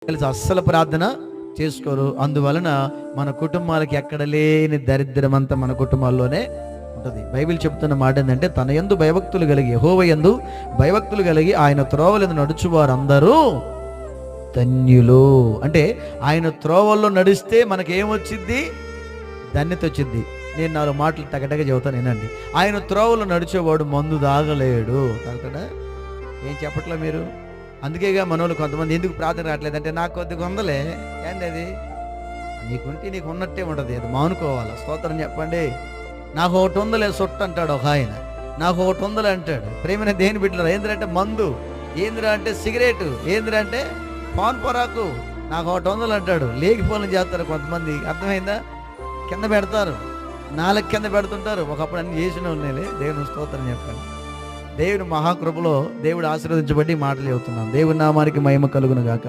కలిసి అస్సలు ప్రార్థన చేసుకోరు. అందువలన మన కుటుంబాలకి ఎక్కడ లేని దరిద్రం అంతా మన కుటుంబాల్లోనే ఉంటుంది. బైబిల్ చెప్తున్న మాట ఏంటంటే, తన యందు భయభక్తులు కలిగి, యెహోవా యందు భయభక్తులు కలిగి ఆయన త్రోవలందు నడుచువారు అందరూ ధన్యులు. అంటే ఆయన త్రోవల్లో నడిస్తే మనకేమొచ్చింది? ధన్యత వచ్చింది. నేను 4 మాటలు టగటగా చెబుతాను, వినండి. ఆయన త్రోవలో నడిచేవాడు మందు తాగలేడు. తాగుతాడా? ఏం చెప్పట్లే మీరు? అందుకేగా మనోళ్ళు కొంతమంది ఎందుకు ప్రార్థన రావట్లేదంటే, నాకు కొద్దిగా ఉందలే. ఏంది అది? నీకుంటే నీకు ఉన్నట్టే ఉంటుంది, అది మానుకోవాలి. స్తోత్రం చెప్పండి. నాకు ఒకటి ఉందలే సొట్టు అంటాడు ఒక ఆయన. నాకు ఒకటి ఉందలే అంటాడు. ప్రేమైన దేని బిడ్డలు, ఏంద్రంటే మందు, ఏంద్రా అంటే సిగరెట్, ఏంద్రా అంటే పాన్ పొరాకు. నాకు ఒకటి వందలు అంటాడు. లేకపోలను చేస్తారు కొంతమంది, అర్థమైందా? కింద పెడతారు, 4 కింద పెడుతుంటారు. ఒకప్పుడు అన్ని చేసిన వాళ్ళే. దేవుని స్తోత్రం చెప్పండి. దేవుని మహాకృపలో దేవుడు ఆశీర్వదించబడి మాటలు చెబుతున్నాం. దేవుని నామానికి మహిమ కలుగును గాక.